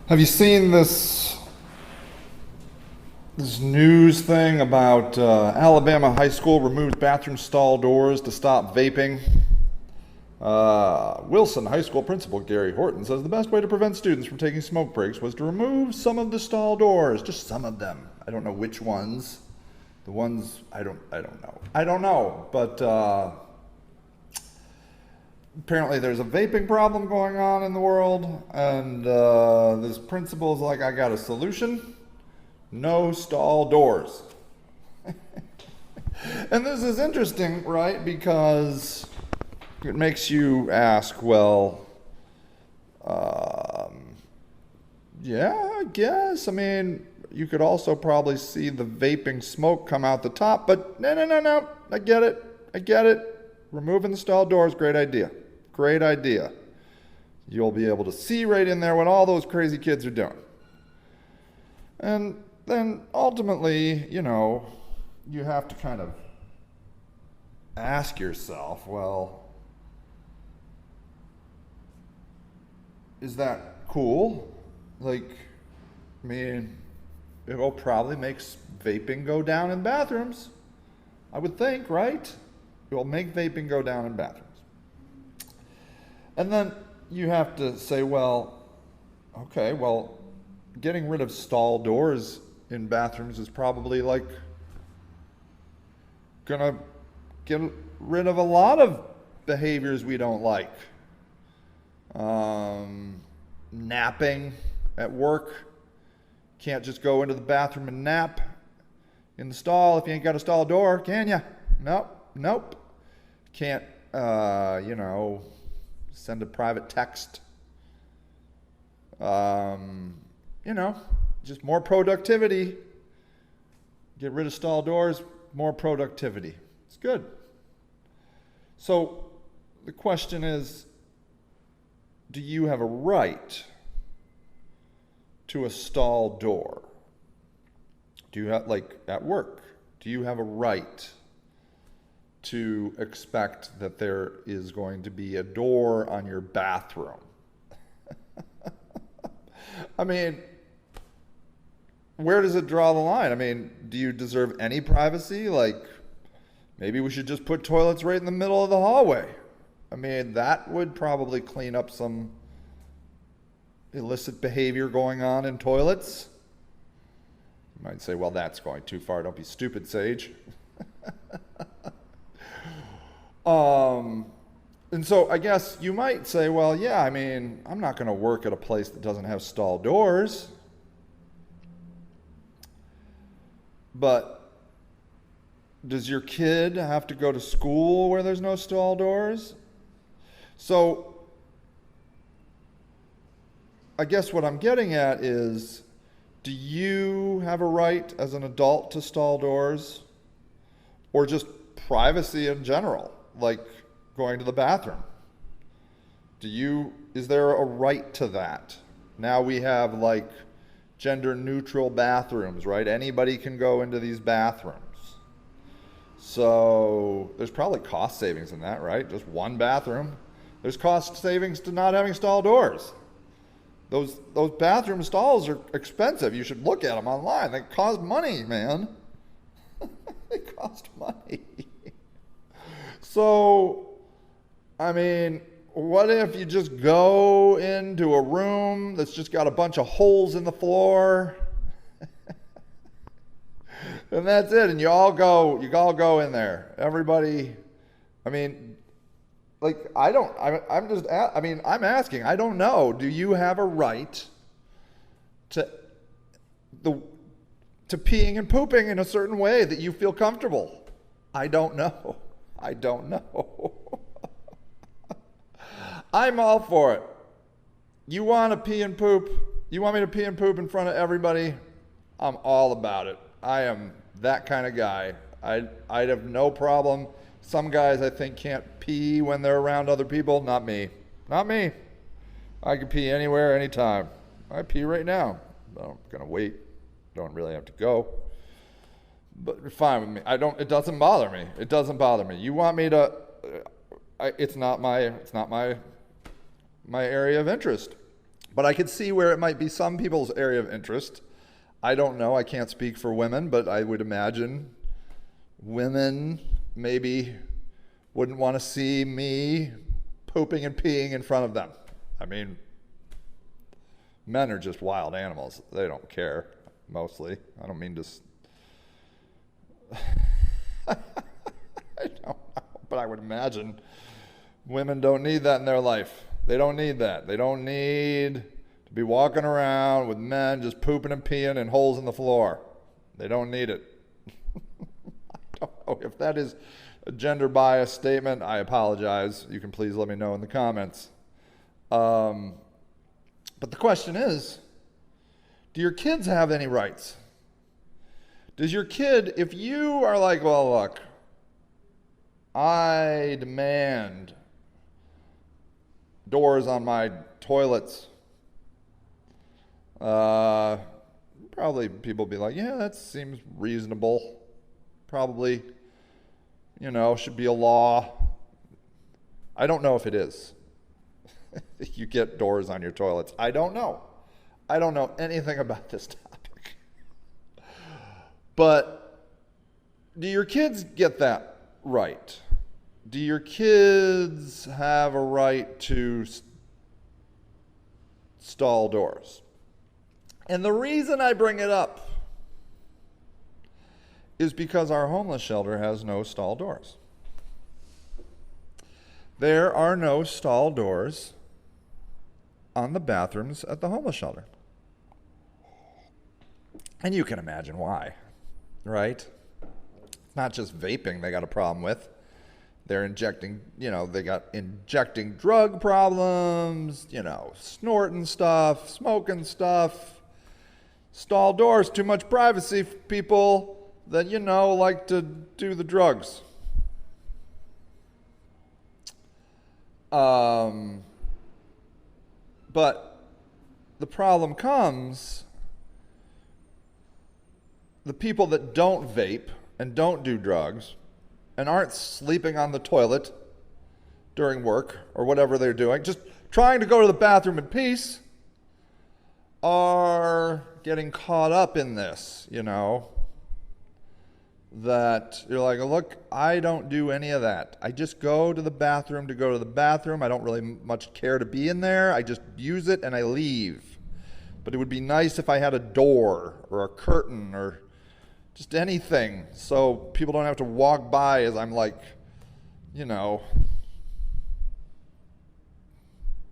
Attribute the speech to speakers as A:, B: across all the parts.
A: Have you seen this news thing about Alabama high school removes bathroom stall doors to stop vaping? Wilson High School principal Gary Horton says the best way to prevent students from taking smoke breaks was to remove some of the stall doors, just some of them. I don't know which ones. The ones I don't know. I don't know, but apparently there's a vaping problem going on in the world, and this principal's like, I got a solution. No stall doors. And this is interesting, right? Because it makes you ask, well, yeah, I guess. I mean, you could also probably see the vaping smoke come out the top, but no. I get it. Removing the stall doors, great idea. Great idea. You'll be able to see right in there what all those crazy kids are doing. And then ultimately, you have to kind of ask yourself, well, is that cool? It will probably make vaping go down in bathrooms. I would think, right? It will make vaping go down in bathrooms. And then you have to say, well, okay, getting rid of stall doors in bathrooms is probably gonna get rid of a lot of behaviors we don't like. Napping at work. Can't just go into the bathroom and nap in the stall if you ain't got a stall door, can ya? Nope. Can't, send a private text. Just more productivity. Get rid of stall doors, more productivity. It's good. So the question is, do you have a right to a stall door? Do you have, at work, do you have a right to expect that there is going to be a door on your bathroom? I mean, where does it draw the line? I mean, do you deserve any privacy? Maybe we should just put toilets right in the middle of the hallway. I mean, that would probably clean up some illicit behavior going on in toilets. You might say, well, that's going too far. Don't be stupid, Sage. And so I guess you might say, well, yeah, I mean, I'm not going to work at a place that doesn't have stall doors. But does your kid have to go to school where there's no stall doors? So I guess what I'm getting at is, do you have a right as an adult to stall doors? Or just privacy in general, like going to the bathroom? Is there a right to that? Now we have gender neutral bathrooms, right? Anybody can go into these bathrooms. So there's probably cost savings in that, right? Just one bathroom. There's cost savings to not having stall doors. Those bathroom stalls are expensive. You should look at them online. They cost money, man. They cost money. So, I mean, what if you just go into a room that's just got a bunch of holes in the floor? And that's it. And you all go in there. Everybody, I mean, I'm asking, I don't know. Do you have a right to peeing and pooping in a certain way that you feel comfortable? I don't know. I'm all for it. You want to pee and poop? You want me to pee and poop in front of everybody? I'm all about it. I am that kind of guy. I'd have no problem. Some guys I think can't pee when they're around other people. Not me. I can pee anywhere, anytime. I pee right now. I'm gonna wait. Don't really have to go. But fine with me. It doesn't bother me. You want me to? It's not my area of interest. But I could see where it might be some people's area of interest. I don't know. I can't speak for women, but I would imagine women maybe wouldn't want to see me pooping and peeing in front of them. I mean, men are just wild animals. They don't care, mostly. I don't mean to... I don't know, but I would imagine women don't need that in their life. They don't need that. They don't need to be walking around with men just pooping and peeing in holes in the floor. They don't need it. I don't know if that is a gender bias statement. I apologize. You can please let me know in the comments. But the question is, do your kids have any rights? Does your kid, if you are like, well, look, I demand doors on my toilets, probably people be like, yeah, that seems reasonable. Probably, should be a law. I don't know if it is. You get doors on your toilets. I don't know. I don't know anything about this topic. But do your kids get that right? Do your kids have a right to stall doors? And the reason I bring it up is because our homeless shelter has no stall doors. There are no stall doors on the bathrooms at the homeless shelter. And you can imagine why, right? It's not just vaping they got a problem with. They're injecting, they got injecting drug problems, snorting stuff, smoking stuff. Stall doors, too much privacy for people that, like to do the drugs. But the problem comes, the people that don't vape and don't do drugs and aren't sleeping on the toilet during work or whatever they're doing, just trying to go to the bathroom in peace, are getting caught up in this, that you're like, look, I don't do any of that. I just go to the bathroom to go to the bathroom. I don't really much care to be in there. I just use it and I leave. But it would be nice if I had a door or a curtain or just anything so people don't have to walk by as I'm like,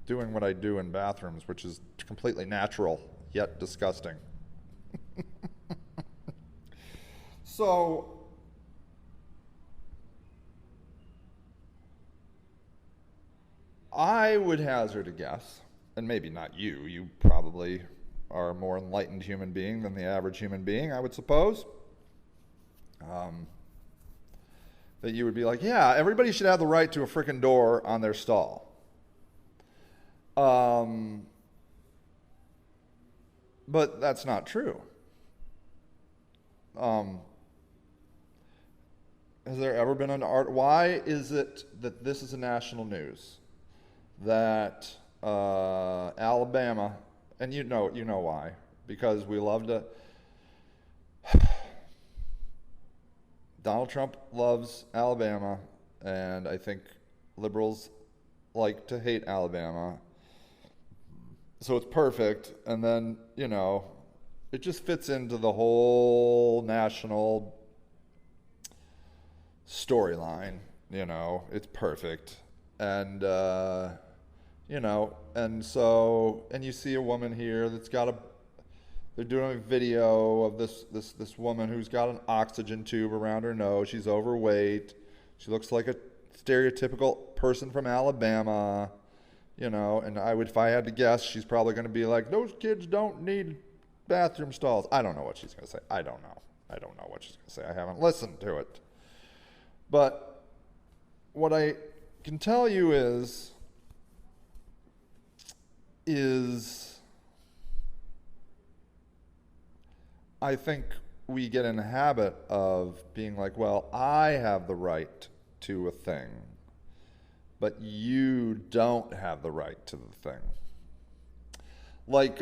A: doing what I do in bathrooms, which is completely natural, yet disgusting. So, I would hazard a guess, and maybe not you probably are a more enlightened human being than the average human being, I would suppose. That you would be like, yeah, everybody should have the right to a frickin' door on their stall. But that's not true. Has there ever been an art? Why is it that this is a national news? That Alabama, and you know why, because we love to. Donald Trump loves Alabama, and I think liberals like to hate Alabama. So it's perfect, and then, it just fits into the whole national storyline, it's perfect. And, and you see a woman here that's got they're doing a video of this woman who's got an oxygen tube around her nose. She's overweight. She looks like a stereotypical person from Alabama, and if I had to guess, she's probably going to be like, those kids don't need bathroom stalls. I don't know what she's going to say. I don't know what she's going to say. I haven't listened to it. But what I can tell you is I think we get in the habit of being like, well, I have the right to a thing, but you don't have the right to the thing. Like,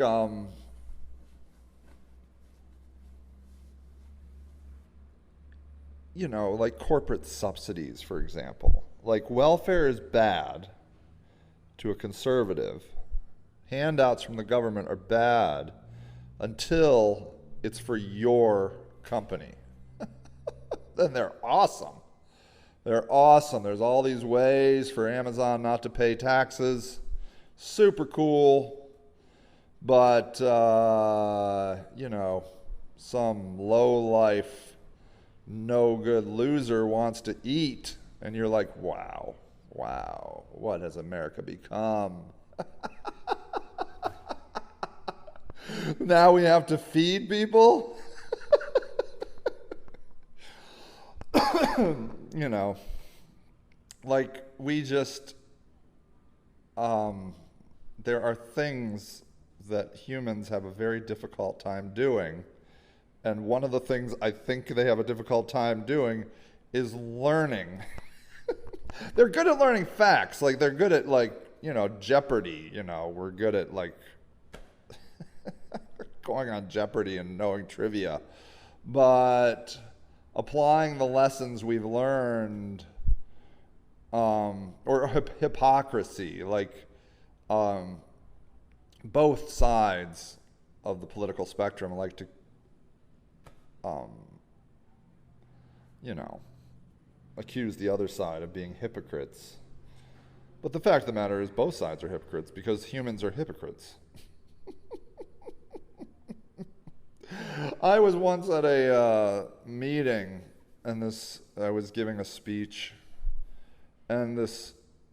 A: like corporate subsidies, for example. Like, welfare is bad to a conservative. Handouts from the government are bad until it's for your company. Then they're awesome. They're awesome. There's all these ways for Amazon not to pay taxes. Super cool. But, some low-life, no-good loser wants to eat. And you're like, wow, what has America become? Now we have to feed people? Like we just, there are things that humans have a very difficult time doing. And one of the things I think they have a difficult time doing is learning. They're good at learning facts. Like they're good at Jeopardy, we're good at going on Jeopardy and knowing trivia. But applying the lessons we've learned, or hypocrisy, both sides of the political spectrum like to, accuse the other side of being hypocrites. But the fact of the matter is both sides are hypocrites because humans are hypocrites. I was once at a meeting, and I was giving a speech, and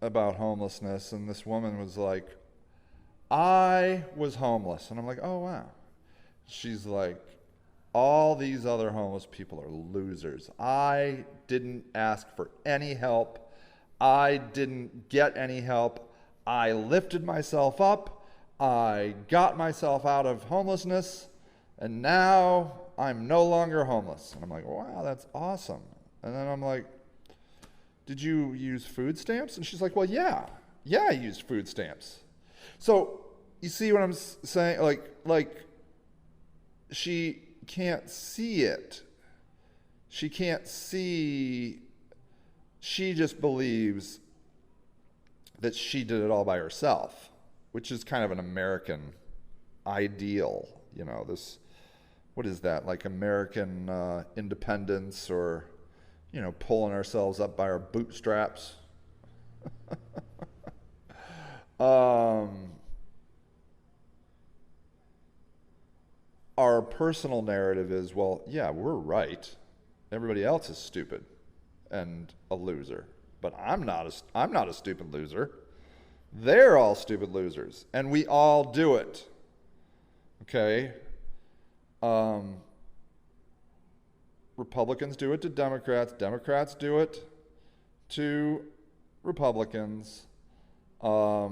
A: about homelessness, and this woman was like, I was homeless. And I'm like, oh, wow. She's like, all these other homeless people are losers. I didn't ask for any help. I didn't get any help. I lifted myself up. I got myself out of homelessness. And now I'm no longer homeless. And I'm like, wow, that's awesome. And then I'm like, did you use food stamps? And she's like, well, yeah, I used food stamps. So you see what I'm saying? Like she can't see it. She can't see. She just believes that she did it all by herself, which is kind of an American ideal. What is that? Like American independence, or, pulling ourselves up by our bootstraps. Our personal narrative is, well, yeah, we're right. Everybody else is stupid and a loser. But I'm not a stupid loser. They're all stupid losers. And we all do it. Okay? Republicans do it to Democrats. Democrats do it to Republicans. I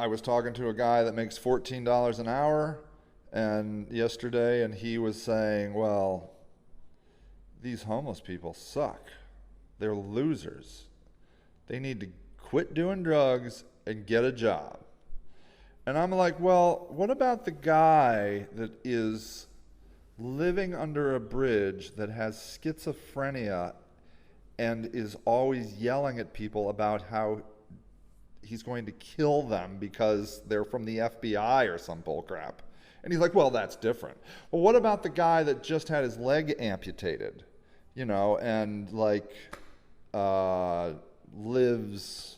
A: was talking to a guy that makes $14 an hour yesterday, and he was saying, well, these homeless people suck. They're losers. They need to quit doing drugs and get a job. And I'm like, well, what about the guy that is living under a bridge that has schizophrenia and is always yelling at people about how he's going to kill them because they're from the FBI or some bullcrap? And he's like, well, that's different. Well, what about the guy that just had his leg amputated, and lives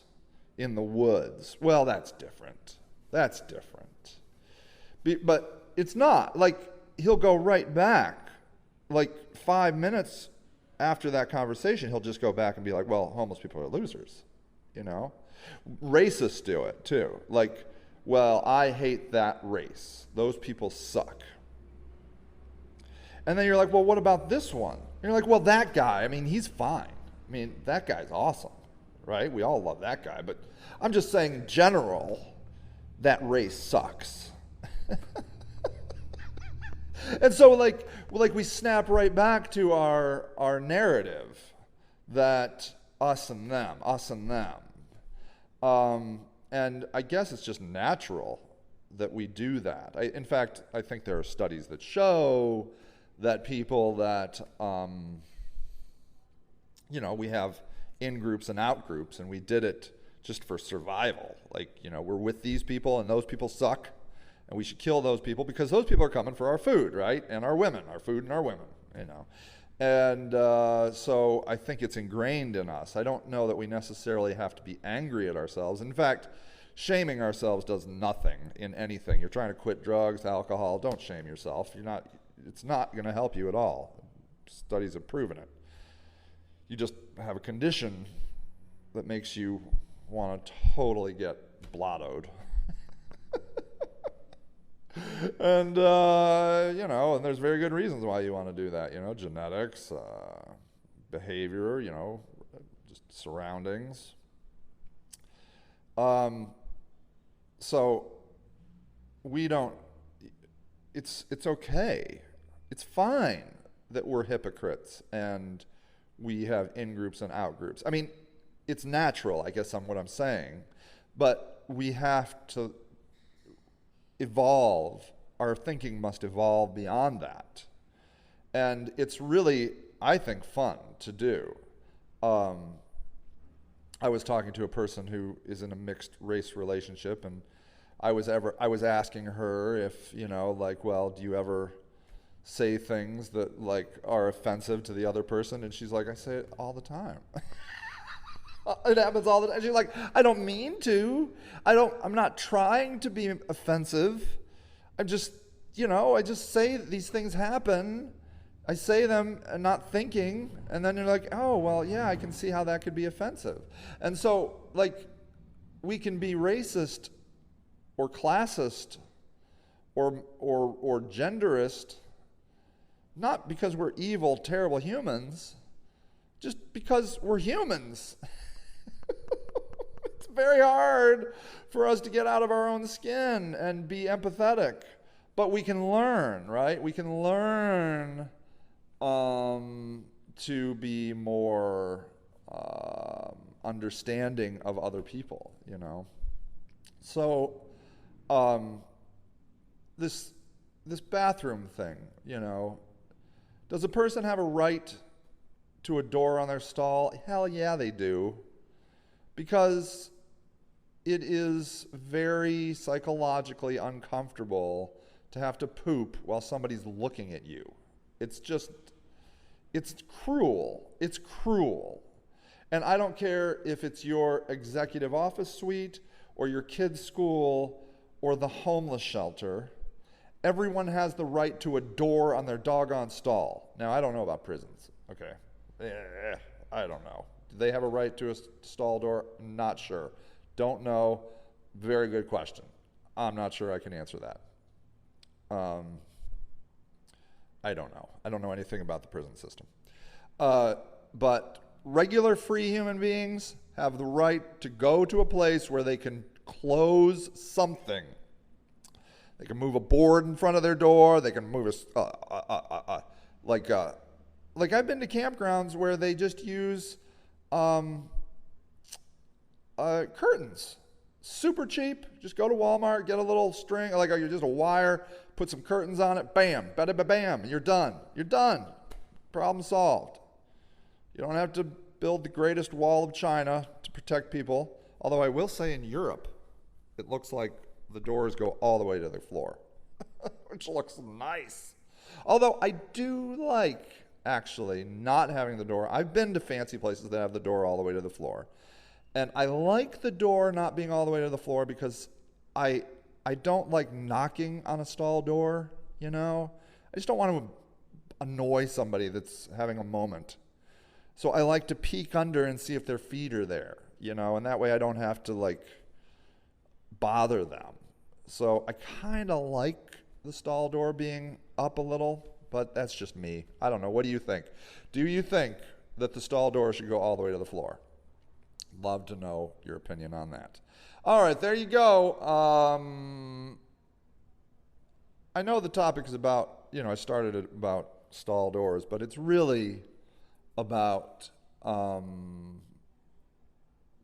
A: in the woods? Well, that's different. That's different. But it's not. He'll go right back. 5 minutes after that conversation, he'll just go back and be like, well, homeless people are losers. Racists do it too. Well, I hate that race. Those people suck. And then you're like, well, what about this one? And you're like, well, that guy, he's fine. That guy's awesome, right? We all love that guy. But I'm just saying, in general, that race sucks. And so, we snap right back to our narrative that us and them. And I guess it's just natural that we do that. In fact, I think there are studies that show that people that, we have in-groups and out-groups, and we did it just for survival. Like, we're with these people, and those people suck, and we should kill those people because those people are coming for our food, right? And our women, our food and our women, And so I think it's ingrained in us. I don't know that we necessarily have to be angry at ourselves. In fact, shaming ourselves does nothing in anything. You're trying to quit drugs, alcohol, don't shame yourself. It's not going to help you at all. Studies have proven it. You just have a condition that makes you want to totally get blottoed. And, and there's very good reasons why you want to do that, genetics, behavior, just surroundings. So we don't, it's okay. It's fine that we're hypocrites and we have in-groups and out-groups. I mean, it's natural, I guess what I'm saying, but we have to evolve. Our thinking must evolve beyond that. And it's really, I think, fun to do. I was talking to a person who is in a mixed race relationship, and I was asking her if, do you ever say things that are offensive to the other person? And she's like, I say it all the time. It happens all the time. She's like, I don't mean to. I'm not trying to be offensive. I'm just, I just say these things happen. I say them and not thinking, and then you're like, oh, well, yeah, I can see how that could be offensive. And so, we can be racist or classist or genderist, not because we're evil, terrible humans, just because we're humans. It's very hard for us to get out of our own skin and be empathetic. But we can learn, right? We can learn to be more understanding of other people, So this bathroom thing, does a person have a right to a door on their stall? Hell yeah, they do. Because it is very psychologically uncomfortable to have to poop while somebody's looking at you. It's cruel. It's cruel. And I don't care if it's your executive office suite or your kid's school or the homeless shelter. Everyone has the right to a door on their doggone stall. Now, I don't know about prisons. Okay. I don't know. Do they have a right to a stall door? Not sure. Don't know. Very good question. I'm not sure I can answer that. I don't know. I don't know anything about the prison system. But regular free human beings have the right to go to a place where they can close something. They can move a board in front of their door. They can move like I've been to campgrounds where they just use curtains. Super cheap. Just go to Walmart, get a little string, just a wire, put some curtains on it, bam, bada bam, and you're done. You're done. Problem solved. You don't have to build the greatest wall of China to protect people. Although I will say in Europe, it looks like the doors go all the way to the floor, which looks nice. Although I do like, actually, not having the door. I've been to fancy places that have the door all the way to the floor. And I like the door not being all the way to the floor because I don't like knocking on a stall door, I just don't want to annoy somebody that's having a moment. So I like to peek under and see if their feet are there, and that way I don't have to bother them. So I kind of like the stall door being up a little, but that's just me. I don't know. What do you think? Do you think that the stall door should go all the way to the floor? Love to know your opinion on that. All right, there you go. I know the topic is about, I started it about stall doors, but it's really about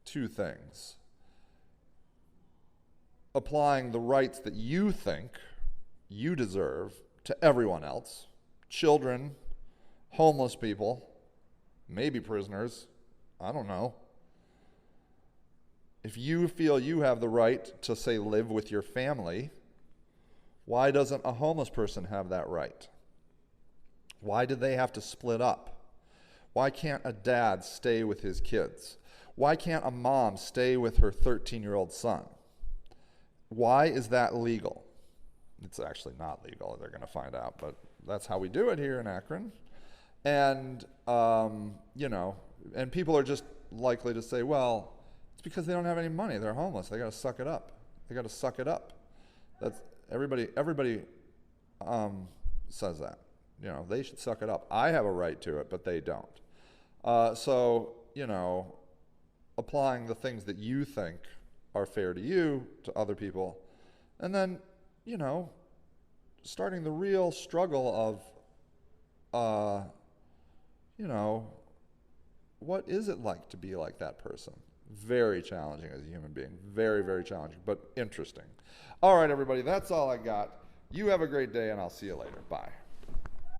A: two things. applying the rights that you think you deserve to everyone else, children, homeless people, maybe prisoners, I don't know. If you feel you have the right to, say, live with your family, why doesn't a homeless person have that right? Why do they have to split up? Why can't a dad stay with his kids? Why can't a mom stay with her 13-year-old son? Why is that legal? It's actually not legal, they're going to find out, but that's how we do it here in Akron. And, and people are just likely to say, well, it's because they don't have any money. They're homeless. They got to suck it up. They got to suck it up. That's everybody says that. They should suck it up. I have a right to it, but they don't. Applying the things that you think are fair to you to other people, and then, starting the real struggle of, what is it like to be like that person? Very challenging as a human being. Very, very challenging, but interesting. All right, everybody, that's all I got. You have a great day, and I'll see you later. Bye.